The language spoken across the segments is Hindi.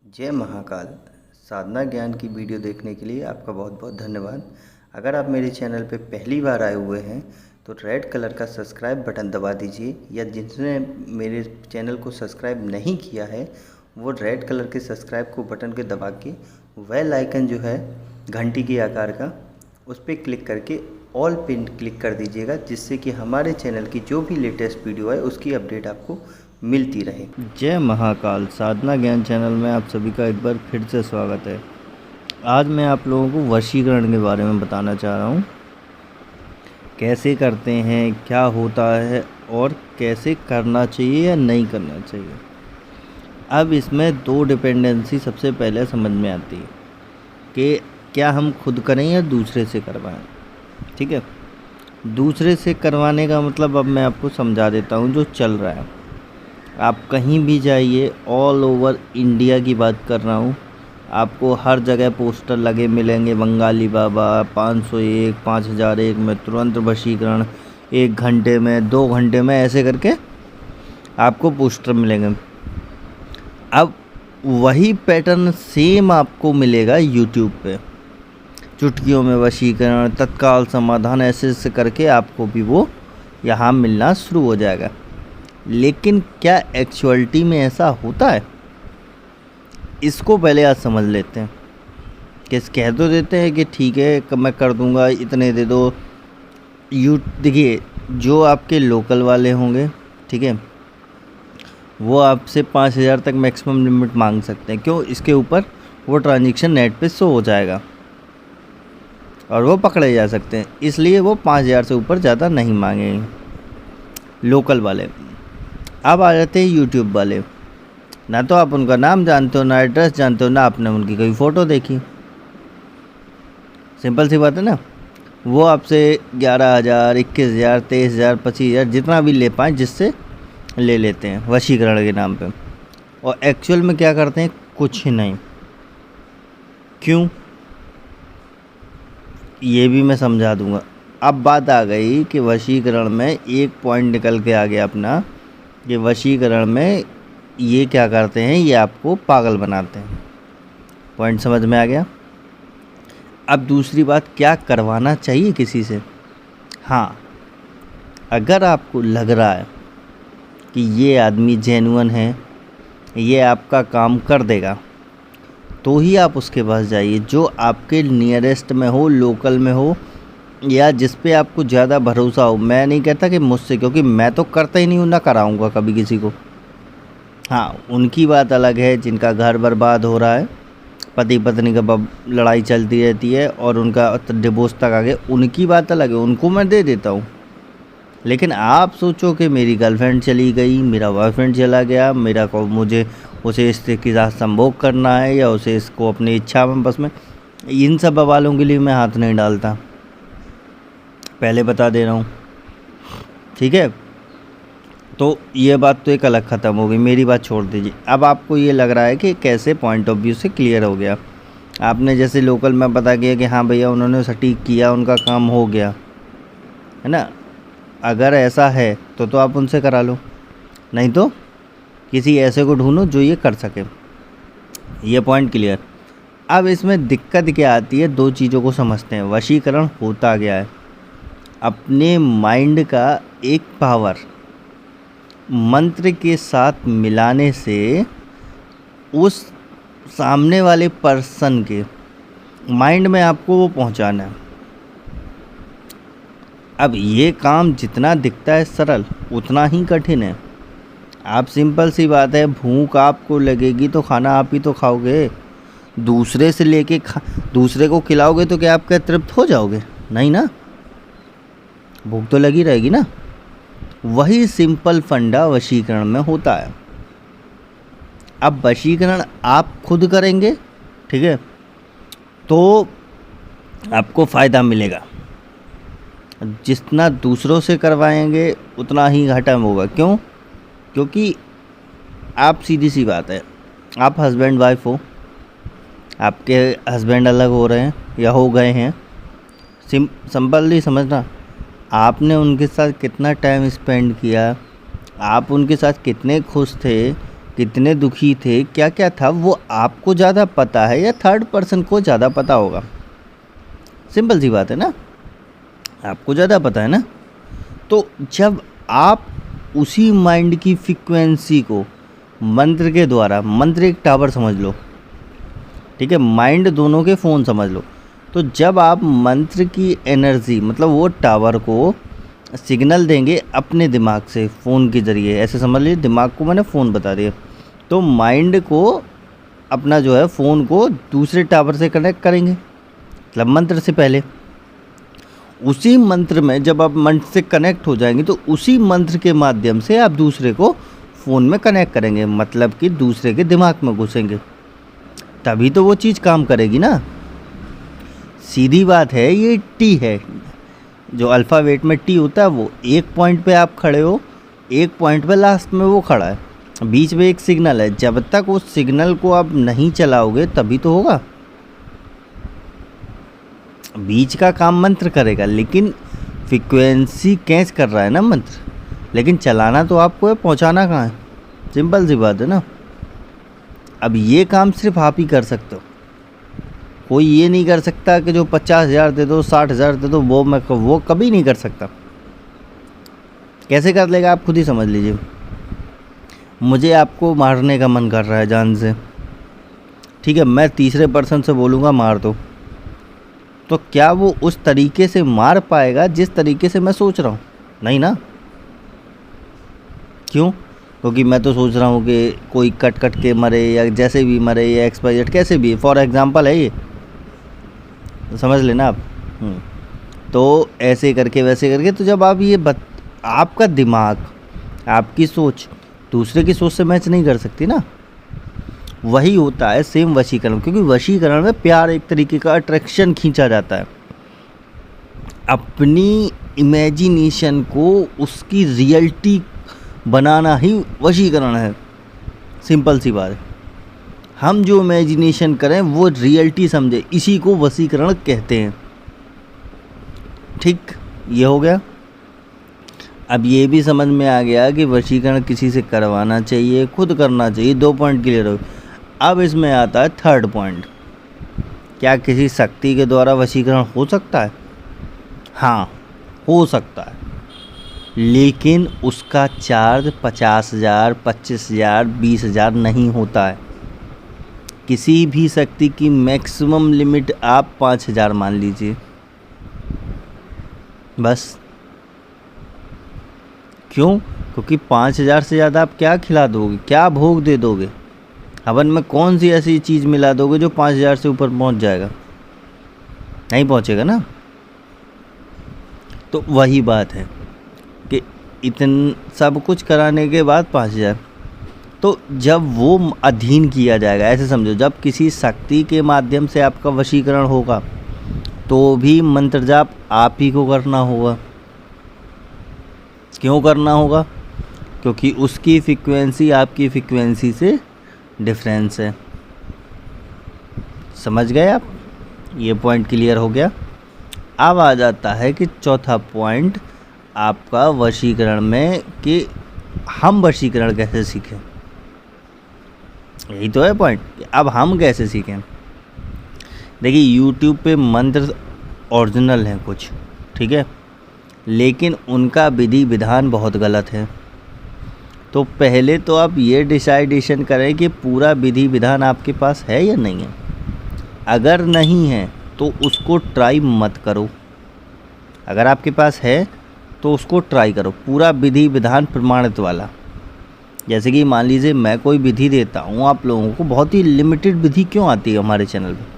जय महाकाल। साधना ज्ञान की वीडियो देखने के लिए आपका बहुत बहुत धन्यवाद। अगर आप मेरे चैनल पे पहली बार आए हुए हैं तो रेड कलर का सब्सक्राइब बटन दबा दीजिए, या जिसने मेरे चैनल को सब्सक्राइब नहीं किया है वो रेड कलर के सब्सक्राइब को बटन के दबा के बेल आइकन जो है घंटी के आकार का, उस पर क्लिक करके ऑल पिन क्लिक कर दीजिएगा, जिससे कि हमारे चैनल की जो भी लेटेस्ट वीडियो है उसकी अपडेट आपको मिलती रहे। जय महाकाल। साधना ज्ञान चैनल में आप सभी का एक बार फिर से स्वागत है। आज मैं आप लोगों को वशीकरण के बारे में बताना चाह रहा हूँ। कैसे करते हैं, क्या होता है और कैसे करना चाहिए या नहीं करना चाहिए। अब इसमें दो डिपेंडेंसी सबसे पहले समझ में आती है कि क्या हम खुद करें या दूसरे से करवाएं। ठीक है, दूसरे से करवाने का मतलब अब मैं आपको समझा देता हूँ जो चल रहा है। आप कहीं भी जाइए, ऑल ओवर इंडिया की बात कर रहा हूँ, आपको हर जगह पोस्टर लगे मिलेंगे। बंगाली बाबा 501, 5001 में तुरंत वशीकरण, 1 घंटे में, 2 घंटे में, ऐसे करके आपको पोस्टर मिलेंगे। अब वही पैटर्न सेम आपको मिलेगा यूट्यूब पे, चुटकियों में वशीकरण, तत्काल समाधान, ऐसे ऐसे करके आपको भी वो यहाँ मिलना शुरू हो जाएगा। लेकिन क्या एक्चुअलिटी में ऐसा होता है, इसको पहले आज समझ लेते हैं। कि कह तो देते हैं कि ठीक है मैं कर दूंगा, इतने दे दो। देखिए, जो आपके लोकल वाले होंगे, ठीक है, वो आपसे 5,000 तक मैक्सिमम लिमिट मांग सकते हैं। क्यों? इसके ऊपर वो ट्रांजैक्शन नेट पे शो हो जाएगा और वो पकड़े जा सकते हैं, इसलिए वो 5,000 से ऊपर ज़्यादा नहीं मांगेंगे लोकल वाले। अब आ जाते हैं यूट्यूब वाले। ना तो आप उनका नाम जानते हो, ना एड्रेस जानते हो, ना आपने उनकी कोई फ़ोटो देखी। सिंपल सी बात है ना। वो आपसे 11,000, 21,000, 23,000, 25,000 जितना भी ले पाएँ, जिससे ले लेते हैं वशीकरण के नाम पे। और एक्चुअल में क्या करते हैं? कुछ ही नहीं। क्यों? ये भी मैं समझा दूंगा। अब बात आ गई कि वशीकरण में एक पॉइंट निकल के आ गया अपना, कि वशीकरण में ये क्या करते हैं, ये आपको पागल बनाते हैं। पॉइंट समझ में आ गया। अब दूसरी बात, क्या करवाना चाहिए किसी से। हाँ, अगर आपको लग रहा है कि ये आदमी जेन्युइन है, ये आपका काम कर देगा, तो ही आप उसके पास जाइए। जो आपके नियरेस्ट में हो, लोकल में हो, या जिस पे आपको ज़्यादा भरोसा हो। मैं नहीं कहता कि मुझसे, क्योंकि मैं तो करता ही नहीं हूँ, ना कराऊँगा कभी किसी को। हाँ, उनकी बात अलग है जिनका घर बर्बाद हो रहा है, पति पत्नी का लड़ाई चलती रहती है और उनका डिवोर्स तक आ गया, उनकी बात अलग है, उनको मैं दे देता हूँ। लेकिन आप सोचो कि मेरी गर्लफ्रेंड चली गई, मेरा बॉयफ्रेंड चला गया, मुझे उसे इस के साथ संभोग करना है, या उसे इसको अपनी इच्छा में बस में, इन सब बवालों के लिए मैं हाथ नहीं डालता, पहले बता दे रहा हूँ। ठीक है, तो ये बात तो एक अलग ख़त्म हो गई, मेरी बात छोड़ दीजिए। अब आपको ये लग रहा है कि कैसे पॉइंट ऑफ व्यू से क्लियर हो गया। आपने जैसे लोकल में पता किया कि हाँ भैया उन्होंने सटीक किया, उनका काम हो गया, है ना। अगर ऐसा है तो आप उनसे करा लो, नहीं तो किसी ऐसे को ढूंढो जो ये कर सके। ये पॉइंट क्लियर। अब इसमें दिक्कत क्या आती है, दो चीज़ों को समझते हैं। वशीकरण होता गया है, अपने माइंड का एक पावर मंत्र के साथ मिलाने से उस सामने वाले पर्सन के माइंड में आपको वो पहुंचाना है। अब ये काम जितना दिखता है सरल, उतना ही कठिन है। आप सिंपल सी बात है, भूख आपको लगेगी तो खाना आप ही तो खाओगे। दूसरे से लेके दूसरे को खिलाओगे तो क्या आप क्या तृप्त हो जाओगे? नहीं ना, भूख तो लगी रहेगी ना। वही सिंपल फंडा वशीकरण में होता है। अब वशीकरण आप खुद करेंगे, ठीक है, तो आपको फ़ायदा मिलेगा। जितना दूसरों से करवाएंगे उतना ही घाटा होगा। क्यों? क्योंकि आप, सीधी सी बात है, आप हस्बैंड वाइफ हो, आपके हस्बैंड अलग हो रहे हैं या हो गए हैं, सिंपली समझना, आपने उनके साथ कितना टाइम स्पेंड किया, आप उनके साथ कितने खुश थे कितने दुखी थे, क्या क्या था, वो आपको ज़्यादा पता है या थर्ड पर्सन को ज़्यादा पता होगा? सिंपल सी बात है ना, आपको ज़्यादा पता है ना। तो जब आप उसी माइंड की फ्रीक्वेंसी को मंत्र के द्वारा, मंत्र एक टावर समझ लो, ठीक है, माइंड दोनों के फ़ोन समझ लो। तो जब आप मंत्र की एनर्जी, मतलब वो टावर को सिग्नल देंगे अपने दिमाग से, फ़ोन के ज़रिए, ऐसे समझ लीजिए दिमाग को मैंने फ़ोन बता दिया, तो माइंड को अपना जो है फ़ोन को दूसरे टावर से कनेक्ट करेंगे, मतलब मंत्र से पहले। उसी मंत्र में जब आप मंत्र से कनेक्ट हो जाएंगे तो उसी मंत्र के माध्यम से आप दूसरे को फ़ोन में कनेक्ट करेंगे, मतलब कि दूसरे के दिमाग में घुसेंगे, तभी तो वो चीज़ काम करेगी ना। सीधी बात है, ये टी है, जो अल्फ़ाबेट में टी होता है, वो एक पॉइंट पे आप खड़े हो, एक पॉइंट पे लास्ट में वो खड़ा है, बीच में एक सिग्नल है। जब तक उस सिग्नल को आप नहीं चलाओगे तभी तो होगा। बीच का काम मंत्र करेगा, लेकिन फ्रीक्वेंसी कैच कर रहा है ना मंत्र, लेकिन चलाना तो आपको है, पहुंचाना कहाँ है। सिंपल सी बात है ना। अब ये काम सिर्फ आप ही कर सकते हो, कोई ये नहीं कर सकता कि जो 50,000 दे दो, 60,000 दे दो, वो कभी नहीं कर सकता। कैसे कर लेगा आप खुद ही समझ लीजिए। मुझे आपको मारने का मन कर रहा है जान से, ठीक है, मैं तीसरे पर्सन से बोलूँगा मार दो, तो क्या वो उस तरीके से मार पाएगा जिस तरीके से मैं सोच रहा हूँ? नहीं ना। क्यों? क्योंकि मैं तो सोच रहा हूँ कि कोई कट कट के मरे, या जैसे भी मरे, या एक्सपायर्ड कैसे भी, फॉर एग्जांपल है ये, समझ लेना आप। तो ऐसे करके वैसे करके, तो जब आप ये आपका दिमाग, आपकी सोच दूसरे की सोच से मैच नहीं कर सकती ना। वही होता है सेम वशीकरण, क्योंकि वशीकरण में प्यार एक तरीके का अट्रैक्शन खींचा जाता है। अपनी इमेजिनेशन को उसकी रियलिटी बनाना ही वशीकरण है। सिंपल सी बात है, हम जो इमेजिनेशन करें वो रियलिटी समझे, इसी को वशीकरण कहते हैं। ठीक, ये हो गया। अब ये भी समझ में आ गया कि वशीकरण किसी से करवाना चाहिए, खुद करना चाहिए। 2 पॉइंट क्लियर हो। अब इसमें आता है थर्ड पॉइंट, क्या किसी शक्ति के द्वारा वशीकरण हो सकता है? हाँ, हो सकता है, लेकिन उसका चार्ज 50,000, 25,000, 20,000 नहीं होता है। किसी भी शक्ति की मैक्सिमम लिमिट आप 5,000 मान लीजिए बस। क्यों? क्योंकि 5,000 से ज़्यादा आप क्या खिला दोगे, क्या भोग दे दोगे? हवन में कौन सी ऐसी चीज़ मिला दोगे जो 5,000 से ऊपर पहुंच जाएगा? नहीं पहुंचेगा ना। तो वही बात है कि इतन सब कुछ कराने के बाद 5,000, तो जब वो अधीन किया जाएगा, ऐसे समझो, जब किसी शक्ति के माध्यम से आपका वशीकरण होगा तो भी मंत्र जाप आप ही को करना होगा। क्यों करना होगा? क्योंकि उसकी फ्रीक्वेंसी आपकी फ्रीक्वेंसी से डिफरेंस है। समझ गए आप? ये पॉइंट क्लियर हो गया। अब आ जाता है कि चौथा पॉइंट आपका वशीकरण में, कि हम वशीकरण कैसे सीखें। यही तो है पॉइंट, अब हम कैसे सीखें। देखिए, यूट्यूब पे मंत्र ओरिजिनल हैं कुछ, ठीक है, लेकिन उनका विधि विधान बहुत गलत है। तो पहले तो आप ये डिसाइडेशन करें कि पूरा विधि विधान आपके पास है या नहीं है। अगर नहीं है तो उसको ट्राई मत करो। अगर आपके पास है तो उसको ट्राई करो, पूरा विधि विधान प्रमाणित वाला। जैसे कि मान लीजिए मैं कोई विधि देता हूँ आप लोगों को, बहुत ही लिमिटेड विधि क्यों आती है हमारे चैनल पे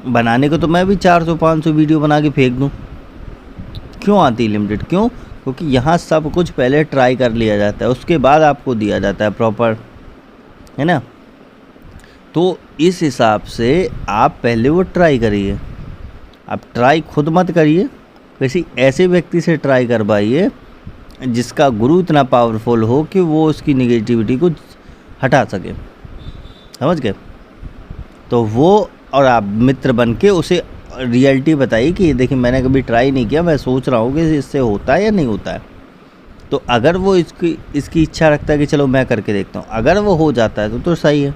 बनाने को, तो मैं भी 400-500 वीडियो बना के फेंक दूँ। क्यों आती है लिमिटेड? क्यों? क्योंकि यहाँ सब कुछ पहले ट्राई कर लिया जाता है, उसके बाद आपको दिया जाता है प्रॉपर, है ना। तो इस हिसाब से आप पहले वो ट्राई करिए। आप ट्राई खुद मत करिए, किसी ऐसे व्यक्ति से ट्राई करवाइए जिसका गुरु इतना पावरफुल हो कि वो उसकी नेगेटिविटी को हटा सके। समझ गए? तो वो और आप मित्र बन के उसे रियलिटी बताइए कि देखिए मैंने कभी ट्राई नहीं किया, मैं सोच रहा हूँ कि इससे होता है या नहीं होता है। तो अगर वो इसकी इच्छा रखता है कि चलो मैं करके देखता हूँ, अगर वो हो जाता है तो सही है,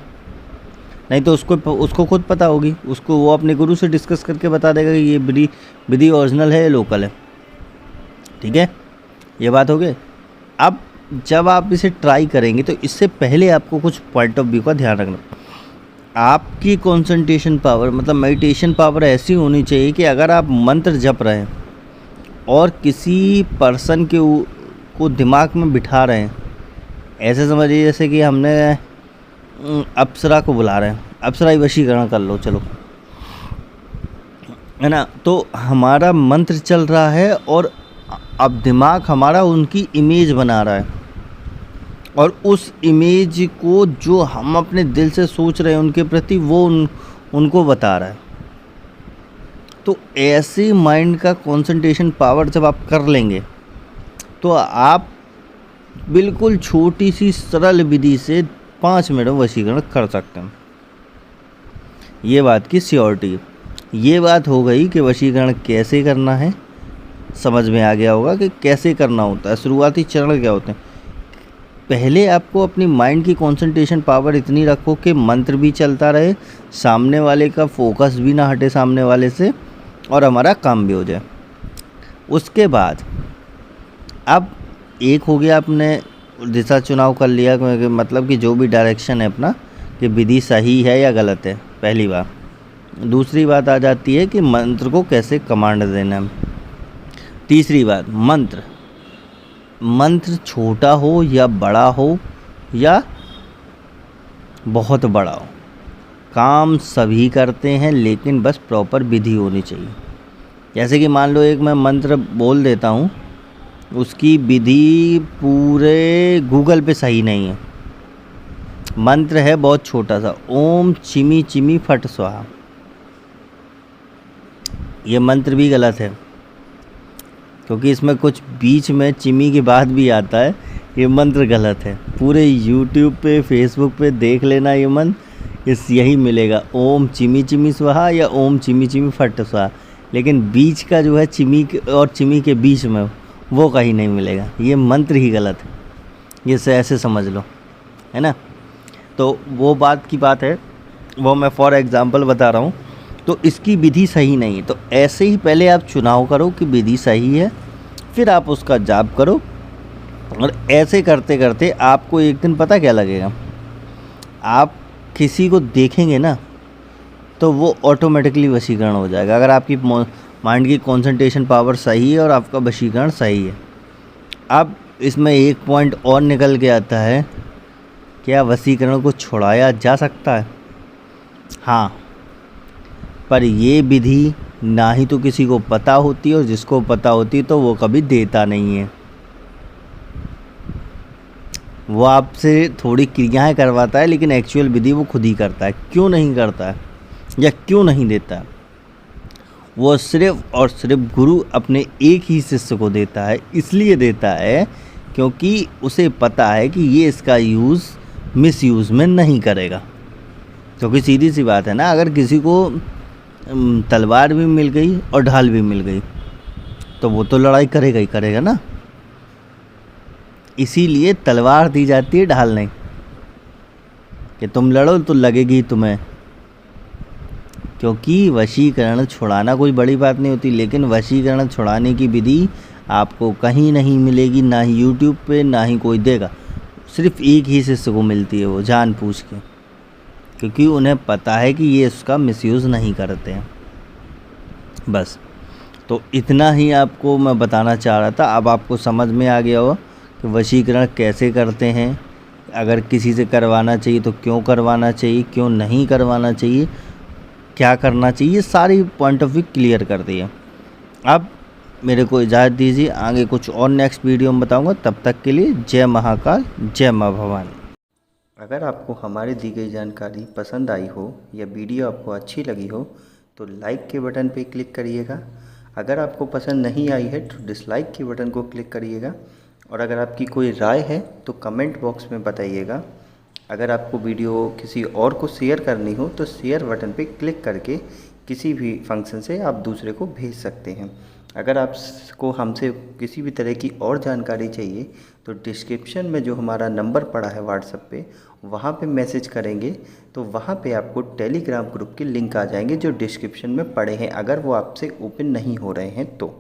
नहीं तो उसको खुद पता होगी, उसको वो अपने गुरु से डिस्कस करके बता देगा कि ये विधि ओरिजिनल है या लोकल है। ठीक है, ये बात हो गई। अब जब आप इसे ट्राई करेंगे तो इससे पहले आपको कुछ पॉइंट ऑफ व्यू का ध्यान रखना। आपकी कंसंट्रेशन पावर मतलब मेडिटेशन पावर ऐसी होनी चाहिए कि अगर आप मंत्र जप रहे हैं और किसी पर्सन को दिमाग में बिठा रहे हैं, ऐसे समझिए जैसे कि हमने अप्सरा को बुला रहे हैं, अप्सरा ही वशीकरण कर लो चलो, है ना। तो हमारा मंत्र चल रहा है और अब दिमाग हमारा उनकी इमेज बना रहा है और उस इमेज को जो हम अपने दिल से सोच रहे हैं उनके प्रति वो उनको बता रहा है। तो ऐसे माइंड का कंसंट्रेशन पावर जब आप कर लेंगे तो आप बिल्कुल छोटी सी सरल विधि से 5 मिनट में वशीकरण कर सकते हैं। ये बात की श्योरिटी है। ये बात हो गई कि वशीकरण कैसे करना है, समझ में आ गया होगा कि कैसे करना होता है, शुरुआती चरण क्या होते हैं। पहले आपको अपनी माइंड की कंसंट्रेशन पावर इतनी रखो कि मंत्र भी चलता रहे, सामने वाले का फोकस भी ना हटे सामने वाले से, और हमारा काम भी हो जाए। उसके बाद अब एक हो गया, आपने दिशा चुनाव कर लिया, मतलब कि जो भी डायरेक्शन है अपना कि विधि सही है या गलत है, पहली बात। दूसरी बात आ जाती है कि मंत्र को कैसे कमांड देना है। तीसरी बात, मंत्र छोटा हो या बड़ा हो या बहुत बड़ा हो, काम सभी करते हैं, लेकिन बस प्रॉपर विधि होनी चाहिए। जैसे कि मान लो एक मैं मंत्र बोल देता हूँ, उसकी विधि पूरे गूगल पे सही नहीं है, मंत्र है बहुत छोटा सा, ओम चिमी चिमी फट स्वाहा, ये मंत्र भी गलत है क्योंकि इसमें कुछ बीच में चिमी के बाद भी आता है, ये मंत्र गलत है। पूरे यूट्यूब पे फेसबुक पे देख लेना, ये मंत्र यही मिलेगा, ओम चिमी चिमी स्वाहा या ओम चिमी चिमी फट स्वाहा, लेकिन बीच का जो है चिमी और चिमी के बीच में वो कहीं नहीं मिलेगा, ये मंत्र ही गलत है, ये से ऐसे समझ लो, है ना। तो वो बात की बात है, वो मैं फॉर एग्ज़ाम्पल बता रहा हूँ। तो इसकी विधि सही नहीं है, तो ऐसे ही पहले आप चुनाव करो कि विधि सही है, फिर आप उसका जाप करो, और ऐसे करते करते आपको एक दिन पता क्या लगेगा, आप किसी को देखेंगे ना तो वो ऑटोमेटिकली वशीकरण हो जाएगा, अगर आपकी माइंड की कंसंट्रेशन पावर सही है और आपका वशीकरण सही है। अब इसमें एक पॉइंट और निकल के आता है, क्या वशीकरण को छुड़ाया जा सकता है? हाँ, पर ये विधि ना ही तो किसी को पता होती है, और जिसको पता होती तो वो कभी देता नहीं है। वो आपसे थोड़ी क्रियाएं करवाता है, लेकिन एक्चुअल विधि वो खुद ही करता है। क्यों नहीं करता है या क्यों नहीं देता है? वो सिर्फ और सिर्फ गुरु अपने एक ही शिष्य को देता है, इसलिए देता है क्योंकि उसे पता है कि ये इसका यूज़ मिसयूज़ में नहीं करेगा। क्योंकि सीधी सी बात है ना, अगर किसी को तलवार भी मिल गई और ढाल भी मिल गई तो वो तो लड़ाई करेगा ही करेगा ना। इसीलिए तलवार दी जाती है, ढाल नहीं, कि तुम लड़ो तो लगेगी तुम्हें। क्योंकि वशीकरण छुड़ाना कोई बड़ी बात नहीं होती, लेकिन वशीकरण छुड़ाने की विधि आपको कहीं नहीं मिलेगी, ना ही यूट्यूब पे, ना ही कोई देगा। सिर्फ एक ही शिष्य को मिलती है, वो जान पूछ के, क्योंकि उन्हें पता है कि ये उसका मिसयूज़ नहीं करते हैं। बस, तो इतना ही आपको मैं बताना चाह रहा था। अब आपको समझ में आ गया हो कि वशीकरण कैसे करते हैं, अगर किसी से करवाना चाहिए तो क्यों करवाना चाहिए, क्यों नहीं करवाना चाहिए, क्या करना चाहिए, सारी पॉइंट ऑफ व्यू क्लियर कर दिए। अब मेरे को इजाज़त दीजिए, आगे कुछ और नेक्स्ट वीडियो में बताऊंगा। तब तक के लिए जय महाकाल, जय माँ भवानी। अगर आपको हमारी दी गई जानकारी पसंद आई हो या वीडियो आपको अच्छी लगी हो तो लाइक के बटन पर क्लिक करिएगा। अगर आपको पसंद नहीं आई है तो डिसलाइक के बटन को क्लिक करिएगा। और अगर आपकी कोई राय है तो कमेंट बॉक्स में बताइएगा। अगर आपको वीडियो किसी और को शेयर करनी हो तो शेयर बटन पे क्लिक करके किसी भी फंक्शन से आप दूसरे को भेज सकते हैं। अगर आपको हमसे किसी भी तरह की और जानकारी चाहिए तो डिस्क्रिप्शन में जो हमारा नंबर पड़ा है व्हाट्सएप पे, वहाँ पे मैसेज करेंगे तो वहाँ पे आपको टेलीग्राम ग्रुप के लिंक आ जाएंगे जो डिस्क्रिप्शन में पड़े हैं, अगर वो आपसे ओपन नहीं हो रहे हैं तो।